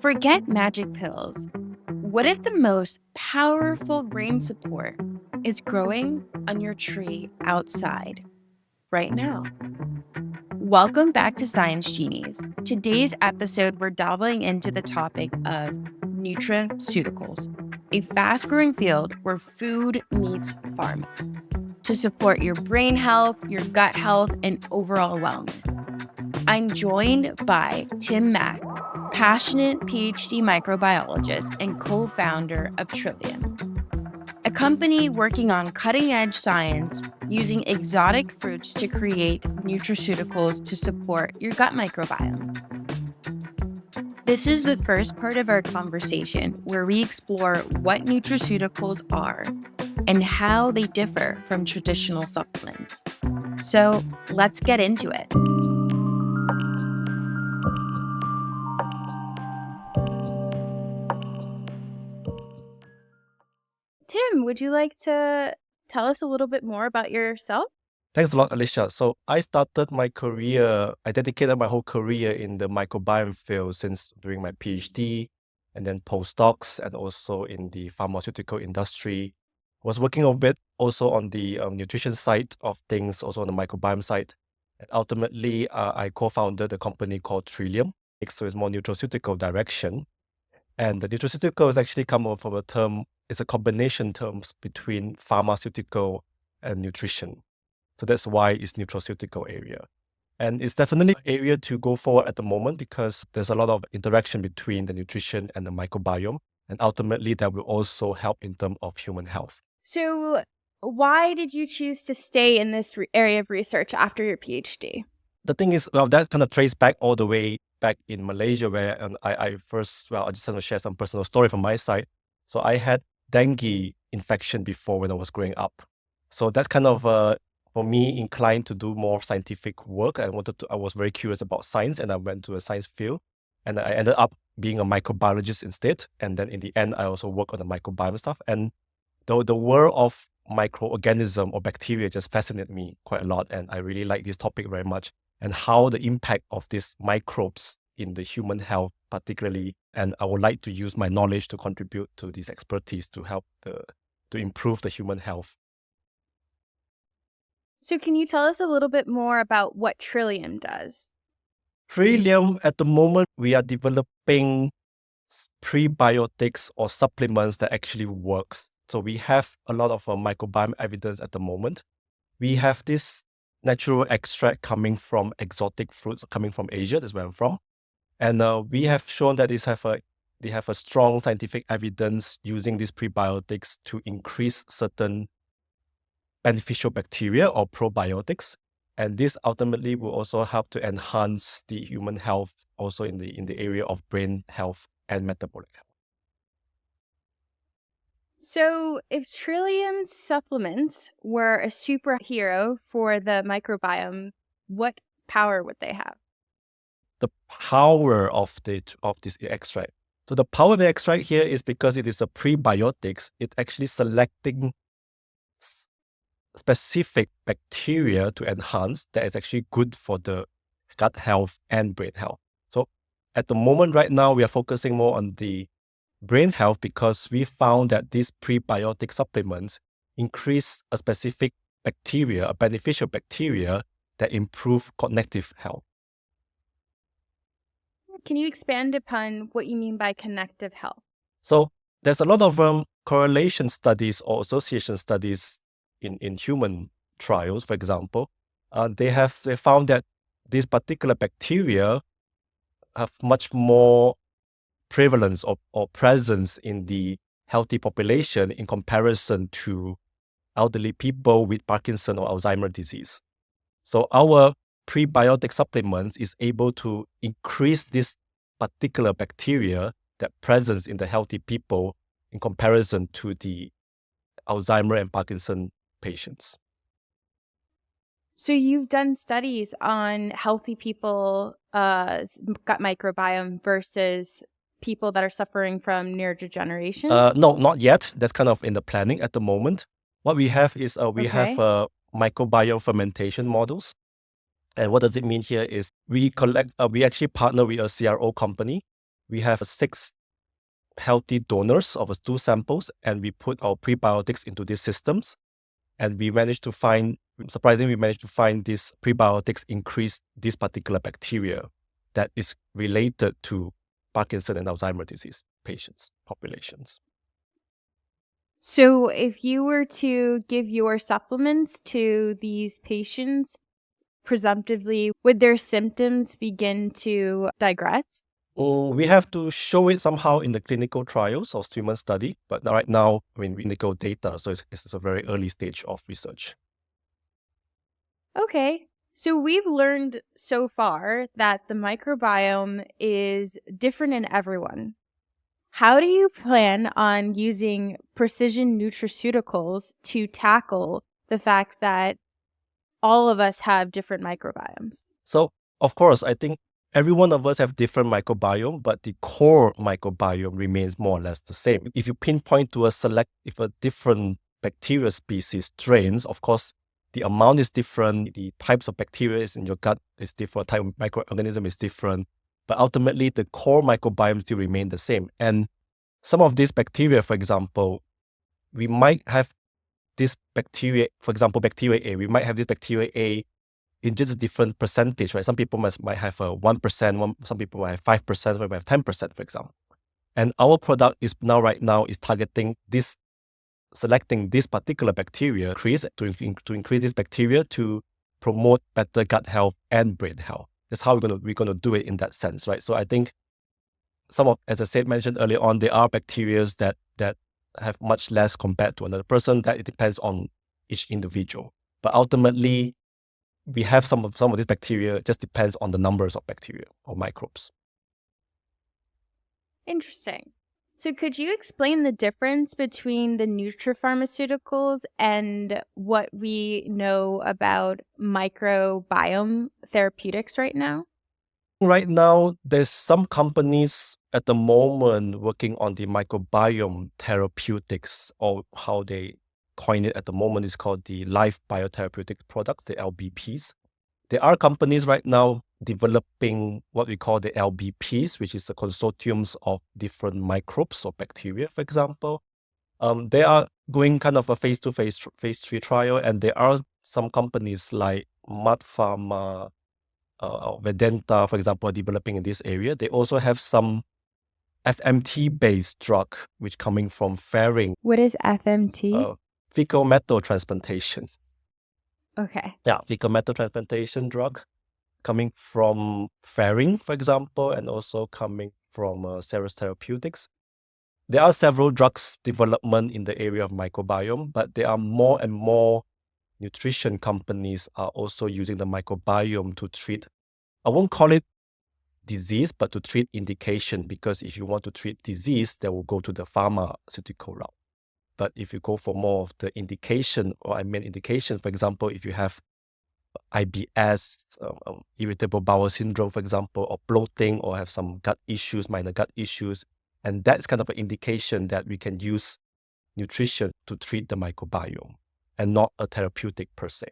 Forget magic pills. What if the most powerful brain support is growing on your tree outside right now? Welcome back to Science Genies. Today's episode, we're delving into the topic of nutraceuticals, a fast growing field where food meets pharma to support your brain health, your gut health, and overall wellness. I'm joined by Tim Mak, passionate PhD microbiologist and co-founder of Trilliome, a company working on cutting-edge science using exotic fruits to create nutraceuticals to support your gut microbiome. This is the first part of our conversation where we explore what nutraceuticals are and how they differ from traditional supplements. So let's get into it. Tim, would you like to tell us a little bit more about yourself? Thanks a lot, Alicia. So I dedicated my whole career in the microbiome field since doing my PhD and then postdocs and also in the pharmaceutical industry. Was working a bit also on the nutrition side of things, also on the microbiome side. And ultimately, I co-founded a company called Trilliome. So it's more nutraceutical direction. And the nutraceutical is actually come from a term, it's a combination terms between pharmaceutical and nutrition. So that's why it's nutraceutical area. And it's definitely an area to go forward at the moment because there's a lot of interaction between the nutrition and the microbiome. And ultimately, that will also help in terms of human health. So why did you choose to stay in this area of research after your PhD? The thing is, that kind of traces back all the way back in Malaysia where I just want to share some personal story from my side. So I had dengue infection before when I was growing up. So that kind of for me, inclined to do more scientific work. I was very curious about science and I went to a science field and I ended up being a microbiologist instead. And then in the end, I also work on the microbiome stuff. And the world of microorganism or bacteria just fascinated me quite a lot. And I really like this topic very much and how the impact of these microbes in the human health particularly. And I would like to use my knowledge to contribute to this expertise to help to improve the human health. So can you tell us a little bit more about what Trilliome does? Trilliome, at the moment, we are developing prebiotics or supplements that actually works. So we have a lot of microbiome evidence at the moment. We have this natural extract coming from exotic fruits coming from Asia, that's where I'm from. And we have shown that they have a strong scientific evidence using these prebiotics to increase certain beneficial bacteria or probiotics. And this ultimately will also help to enhance the human health also in the area of brain health and metabolic health. So if Trilliume's supplements were a superhero for the microbiome, what power would they have? The power of this extract. So the power of the extract here is because it is a prebiotics, it's actually selecting specific bacteria to enhance that is actually good for the gut health and brain health. So at the moment right now, we are focusing more on the brain health because we found that these prebiotic supplements increase a specific bacteria, a beneficial bacteria that improve cognitive health. Can you expand upon what you mean by connective health? So there's a lot of correlation studies or association studies in human trials, for example. They found that these particular bacteria have much more prevalence or presence in the healthy population in comparison to elderly people with Parkinson or Alzheimer's disease. So our prebiotic supplements is able to increase this particular bacteria that presence in the healthy people in comparison to the Alzheimer and Parkinson patients. So you've done studies on healthy people gut microbiome versus people that are suffering from neurodegeneration? No, not yet. That's kind of in the planning at the moment. What we have is we have microbiome fermentation models. And what does it mean here is we actually partner with a CRO company we have 6 healthy donors of stool samples, and we put our prebiotics into these systems. And surprisingly, we managed to find these prebiotics increase this particular bacteria that is related to Parkinson and Alzheimer's disease patients populations. So, if you were to give your supplements to these patients, presumptively, would their symptoms begin to digress? We have to show it somehow in the clinical trials or human study, but right now, we clinical data, so it's a very early stage of research. Okay. So, we've learned so far that the microbiome is different in everyone. How do you plan on using precision nutraceuticals to tackle the fact that all of us have different microbiomes? So, of course, I think every one of us have different microbiome, but the core microbiome remains more or less the same. If you pinpoint to if a different bacteria species strains, of course, the amount is different, the types of bacteria in your gut is different, type of microorganism is different, but ultimately the core microbiome still remain the same. And some of these bacteria, for example, we might have this bacteria, for example, bacteria A, we might have this bacteria A in just a different percentage, right? Some people might have 1%, some people might have 5%, some people might have 10%, for example. And our product is targeting this, selecting this particular bacteria, to increase this bacteria to promote better gut health and brain health. That's how we're gonna do it in that sense, right? So I think as I mentioned earlier on, there are bacteria that have much less compared to another person. That it depends on each individual. But ultimately, we have some of these bacteria. It just depends on the numbers of bacteria or microbes. Interesting. So, could you explain the difference between the nutrapharmaceuticals and what we know about microbiome therapeutics right now? Right now, there's some companies at the moment working on the microbiome therapeutics, or how they coin it at the moment is called the life biotherapeutic products, the LBPs. There are companies right now developing what we call the LBPs, which is a consortiums of different microbes or bacteria, for example. They are going kind of a phase 3 trial, and there are some companies like Pharma, Vedanta, for example, are developing in this area. They also have some FMT-based drug, which coming from fairing, What is FMT? fecal matter transplantation. Okay. Yeah, fecal matter transplantation drug coming from Ferring, for example, and also coming from Ceres Therapeutics. There are several drugs development in the area of microbiome, but there are more and more nutrition companies are also using the microbiome to treat, I won't call it disease, but to treat indication, because if you want to treat disease, they will go to the pharmaceutical route. But if you go for more of the indication, for example, if you have IBS, irritable bowel syndrome, for example, or bloating, or have some gut issues, minor gut issues, and that's kind of an indication that we can use nutrition to treat the microbiome and not a therapeutic per se.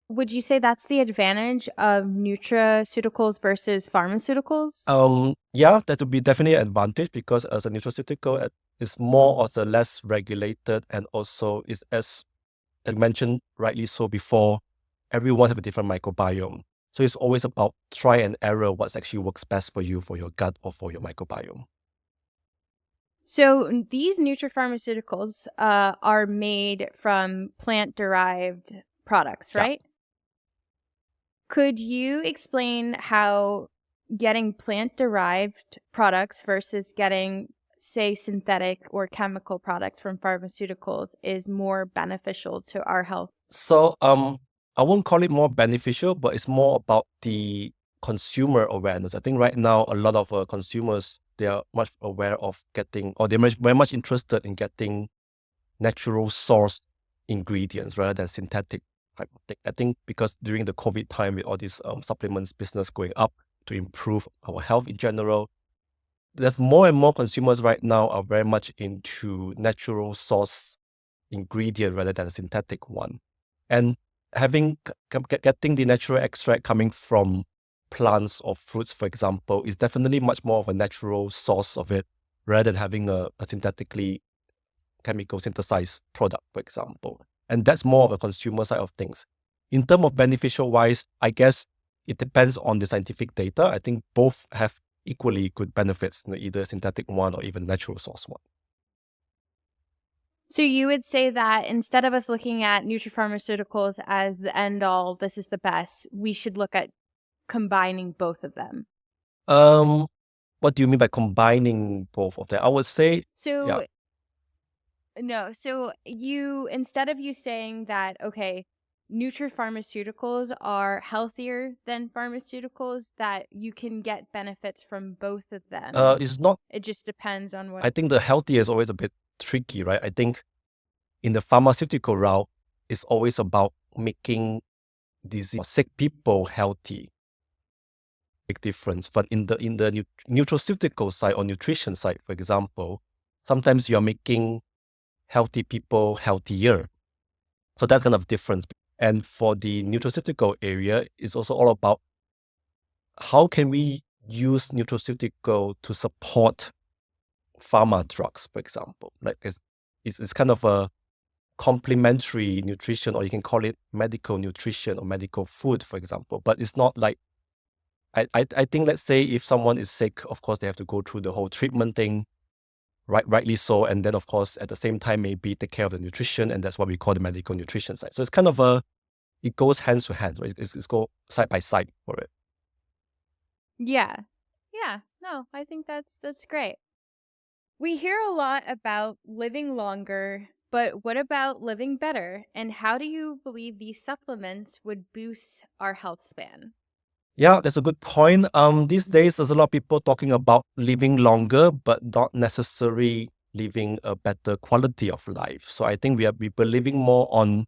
Would you say that's the advantage of nutraceuticals versus pharmaceuticals? Yeah, that would be definitely an advantage, because as a nutraceutical, it's more of a less regulated, and also is, as I mentioned rightly so before, everyone have a different microbiome. So it's always about try and error what actually works best for you, for your gut or for your microbiome. So these nutrapharmaceuticals are made from plant-derived products, Yeah. right? Could you explain how getting plant-derived products versus getting, say, synthetic or chemical products from pharmaceuticals is more beneficial to our health? So I won't call it more beneficial, but it's more about the consumer awareness. I think right now a lot of consumers, they are much aware of getting, or they're very much interested in getting natural source ingredients rather than synthetic type of thing. I think because during the COVID time, with all these supplements business going up to improve our health in general, there's more and more consumers right now are very much into natural source ingredient rather than a synthetic one. And getting the natural extract coming from plants or fruits, for example, is definitely much more of a natural source of it rather than having a synthetically chemical synthesized product, for example. And that's more of a consumer side of things. In terms of beneficial wise, I guess it depends on the scientific data. I think both have equally good benefits, either synthetic one or even natural source one. So you would say that instead of us looking at nutrapharmaceuticals as the end all, this is the best, we should look at combining both of them. Um, what do you mean by combining both of them? I would say, yeah, So no, so you instead of you saying that okay, nutrapharmaceuticals are healthier than pharmaceuticals, that you can get benefits from both of them. it's not. It just depends on what. I think the healthy is always a bit tricky, right? I think in the pharmaceutical route, it's always about making disease sick people healthy. Big difference. But in the nutraceutical side or nutrition side, for example, sometimes you're making healthy people healthier. So that kind of difference. And for the nutraceutical area, it's also all about how can we use nutraceutical to support pharma drugs, for example. Like it's kind of a complementary nutrition, or you can call it medical nutrition or medical food, for example. But it's not like I think, let's say if someone is sick, of course they have to go through the whole treatment thing, rightly so, and then of course at the same time maybe take care of the nutrition, and that's what we call the medical nutrition side. So it's kind of it goes hand to hand, right? It's go side by side for it. Yeah. Yeah. No, I think that's great. We hear a lot about living longer, but what about living better? And how do you believe these supplements would boost our health span? Yeah, that's a good point. These days there's a lot of people talking about living longer, but not necessarily living a better quality of life. So I think we believing more on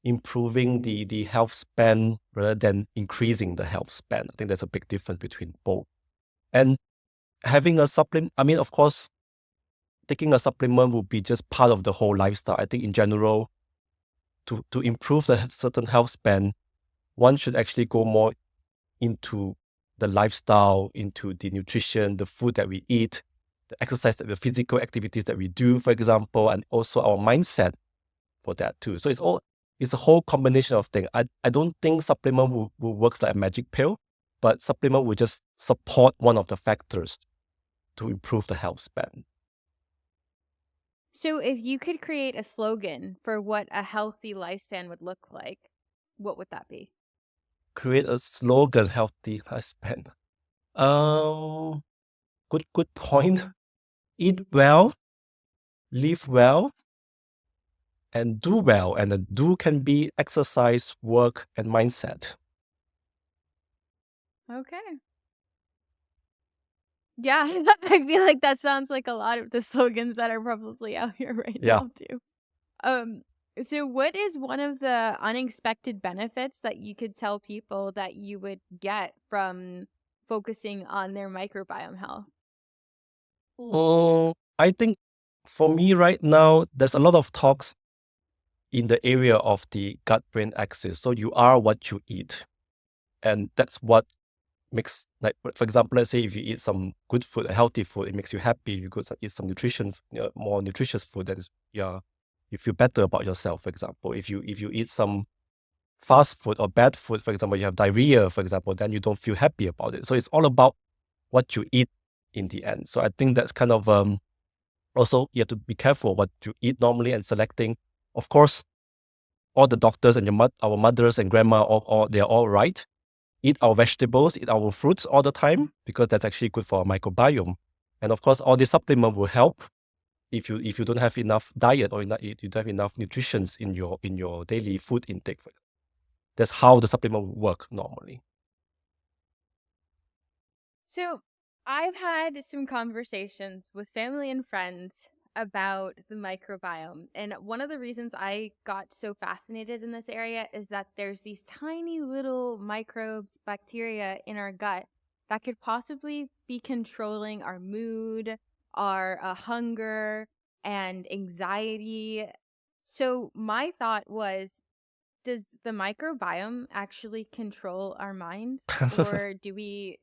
improving the health span rather than increasing the health span. I think there's a big difference between both. And having a supplement, I mean, of course, taking a supplement will be just part of the whole lifestyle. I think in general, to improve the certain health span, one should actually go more into the lifestyle, into the nutrition, the food that we eat, the exercise, the physical activities that we do, for example, and also our mindset for that too. So it's a whole combination of things. I don't think supplement will works like a magic pill, but supplement will just support one of the factors to improve the health span. So, if you could create a slogan for what a healthy lifespan would look like, what would that be? Create a slogan, healthy lifespan. Um, good point. Eat well, live well, and do well. And the do can be exercise, work, and mindset. Okay. Yeah, I feel like that sounds like a lot of the slogans that are probably out here right Yeah. now too. Um, so what is one of the unexpected benefits that you could tell people that you would get from focusing on their microbiome health? I think for me right now, there's a lot of talks in the area of the gut-brain axis. So you are what you eat. And that's what makes, like, for example, let's say if you eat some good food, a healthy food, it makes you happy. You go eat some more nutritious food, that is, yeah, you feel better about yourself, for example. If you eat some fast food or bad food, for example, you have diarrhea, for example, then you don't feel happy about it. So it's all about what you eat in the end. So I think that's kind of also you have to be careful what you eat normally and selecting. Of course, all the doctors and our mothers and grandma, all they're all right. Eat our vegetables, eat our fruits all the time because that's actually good for our microbiome. And of course, all these supplements will help if you don't have enough diet or you don't have enough nutrition in your daily food intake. That's how the supplement will work normally. So, I've had some conversations with family and friends about the microbiome. And one of the reasons I got so fascinated in this area is that there's these tiny little microbes, bacteria in our gut that could possibly be controlling our mood, our hunger, and anxiety. So, my thought was Does the microbiome actually control our minds? Or do we,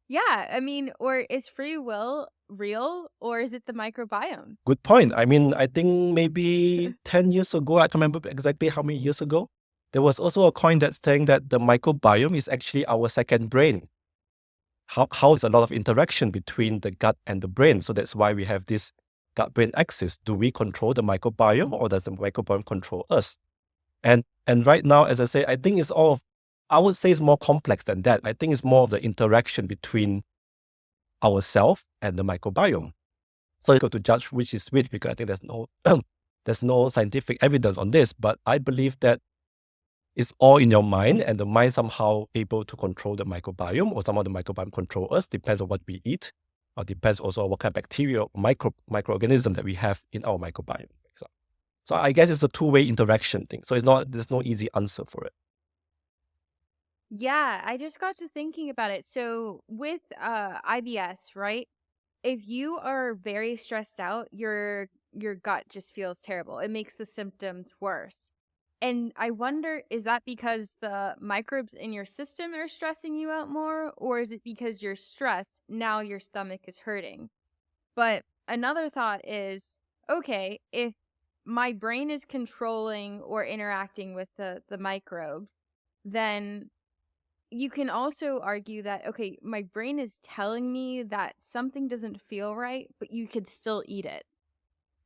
yeah, I mean, or is free will real, or is it the microbiome? Good point. I mean, I think maybe 10 years ago, I can't remember exactly how many years ago, there was also a coin that's saying that the microbiome is actually our second brain. How is a lot of interaction between the gut and the brain. So that's why we have this gut-brain axis. Do we control the microbiome, or does the microbiome control us? And right now, as I say, I think I would say it's more complex than that. I think it's more of the interaction between ourselves and the microbiome. So you got to judge which is which, because I think there's no scientific evidence on this, but I believe that it's all in your mind, and the mind somehow able to control the microbiome, or somehow the microbiome control us, depends on what we eat, or depends also on what kind of bacteria or microorganism that we have in our microbiome. So I guess it's a two-way interaction thing. So there's no easy answer for it. Yeah, I just got to thinking about it. So with IBS, right? If you are very stressed out, your gut just feels terrible. It makes the symptoms worse. And I wonder, is that because the microbes in your system are stressing you out more, or is it because you're stressed, now your stomach is hurting? But another thought is, okay, if my brain is controlling or interacting with the microbes, then you can also argue that, okay, my brain is telling me that something doesn't feel right, but you could still eat it.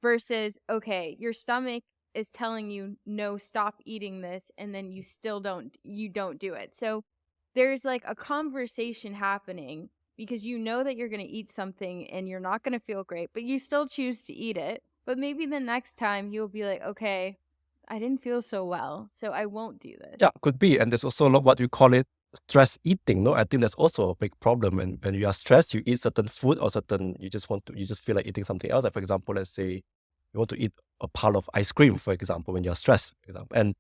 Versus, okay, your stomach is telling you, no, stop eating this, and then you don't do it. So there's like a conversation happening because you know that you're going to eat something and you're not going to feel great, but you still choose to eat it. But maybe the next time you'll be like, okay, I didn't feel so well, so I won't do this. Yeah, could be. And there's also a lot what you call it stress eating. No, I think that's also a big problem. When you are stressed, you eat certain food, or you just feel like eating something else. Like, for example, let's say you want to eat a pile of ice cream, for example, when you're stressed, for example.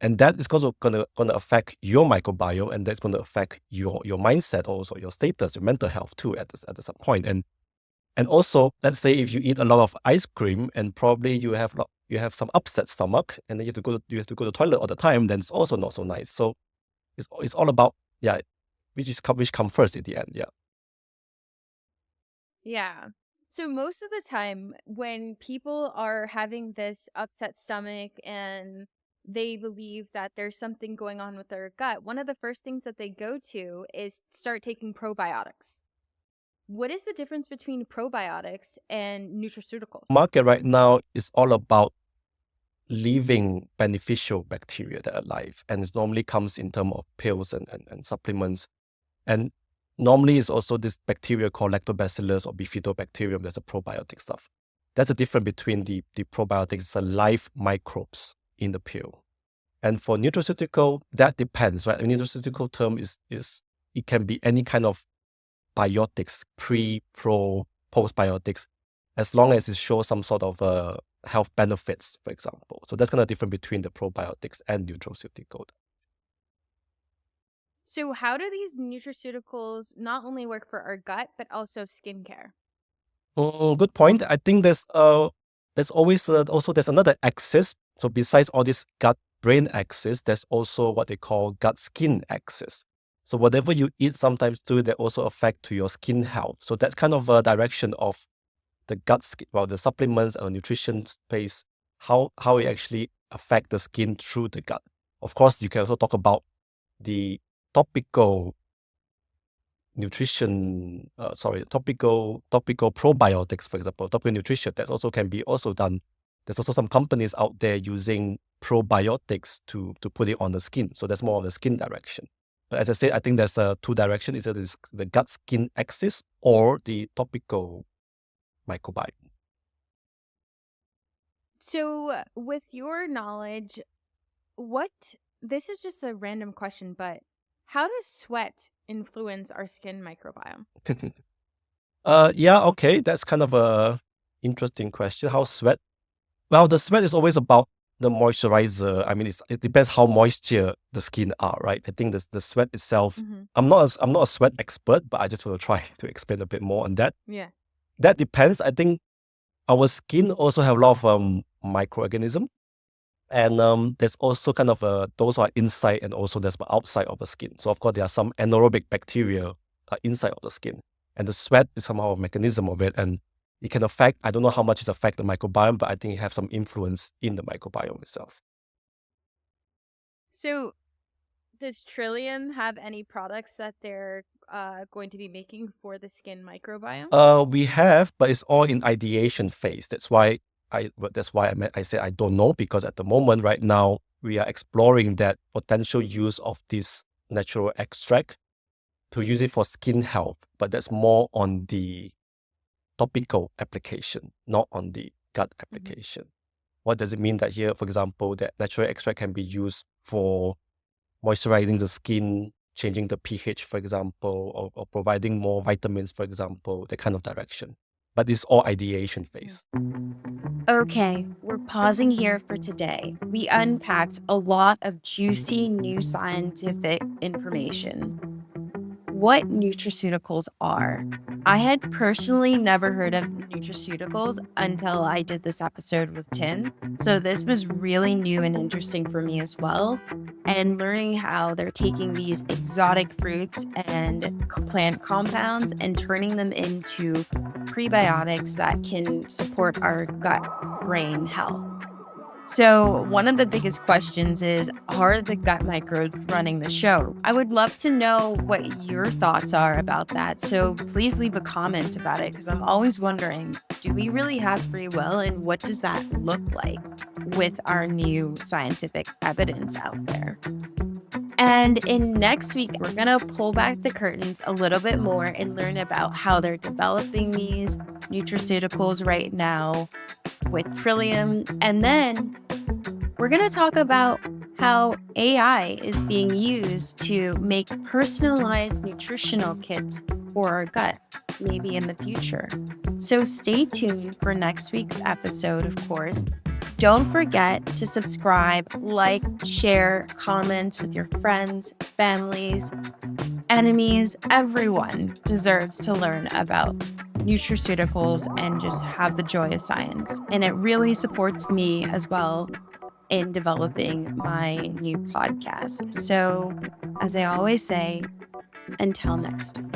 And that is also gonna affect your microbiome, and that's gonna affect your mindset, also your status, your mental health too at some point. And also, let's say if you eat a lot of ice cream and probably you have some upset stomach, and then you have to go to the toilet all the time, then it's also not so nice. So it's all about, yeah, which come first in the end. Yeah. Yeah. So most of the time when people are having this upset stomach and they believe that there's something going on with their gut, one of the first things that they go to is start taking probiotics. What is the difference between probiotics and nutraceuticals? Market right now is all about living beneficial bacteria that are alive, and it normally comes in terms of pills and supplements. And normally it's also this bacteria called lactobacillus or bifidobacterium. That's a probiotic stuff. That's the difference between the probiotics. It's a live microbes in the pill. And for nutraceutical, that depends, right? A nutraceutical term is it can be any kind of biotics, pro, postbiotics, as long as it shows some sort of health benefits, for example. So that's kind of different between the probiotics and nutraceutical. So how do these nutraceuticals not only work for our gut, but also skincare? Good point. I think there's always also there's another axis. So besides all this gut brain axis, there's also what they call gut skin axis. So whatever you eat sometimes too, that also affect to your skin health. So that's kind of a direction of the the supplements and nutrition space, how it actually affect the skin through the gut. Of course, you can also talk about the topical nutrition, topical probiotics, for example, topical nutrition. That also can be also done. There's also some companies out there using probiotics to put it on the skin. So that's more of the skin direction. But as I said, I think there's two directions: either the gut skin axis or the topical microbiome. So with your knowledge, this is just a random question, but how does sweat influence our skin microbiome? Yeah, okay, that's kind of a interesting question. How sweat? Well, the sweat is always about the moisturizer. I mean, it depends how moisture the skin are, right? I think the sweat itself. Mm-hmm. I'm not a sweat expert, but I just want to try to explain a bit more on that. Yeah. That depends. I think our skin also have a lot of microorganism, And there's also kind of those who are inside and also there's outside of the skin. So of course there are some anaerobic bacteria inside of the skin, and the sweat is somehow a mechanism of it, and it can affect. I don't know how much it affects the microbiome, but I think it has some influence in the microbiome itself. So, does Trilliome have any products that they're going to be making for the skin microbiome? We have, but it's all in ideation phase. I say I don't know, because at the moment right now we are exploring that potential use of this natural extract to use it for skin health, but that's more on the topical application, not on the gut application. What does it mean that here, for example, that natural extract can be used for moisturizing the skin, changing the pH, for example, or providing more vitamins, for example, that kind of direction. But it's all ideation phase. Okay, we're pausing here for today. We unpacked a lot of juicy new scientific information. What nutraceuticals are. I had personally never heard of nutraceuticals until I did this episode with Tim. So this was really new and interesting for me as well. And learning how they're taking these exotic fruits and plant compounds and turning them into prebiotics that can support our gut brain health. So, one of the biggest questions is, are the gut microbes running the show? I would love to know what your thoughts are about that. So, please leave a comment about it, because I'm always wondering, do we really have free will, and what does that look like with our new scientific evidence out there? And in next week, we're going to pull back the curtains a little bit more and learn about how they're developing these nutraceuticals right now with Trilliome. And then we're going to talk about how AI is being used to make personalized nutritional kits for our gut, maybe in the future. So stay tuned for next week's episode, of course. Don't forget to subscribe, like, share, comment with your friends, families, enemies. Everyone deserves to learn about nutraceuticals and just have the joy of science. And it really supports me as well in developing my new podcast. So, as I always say, until next time.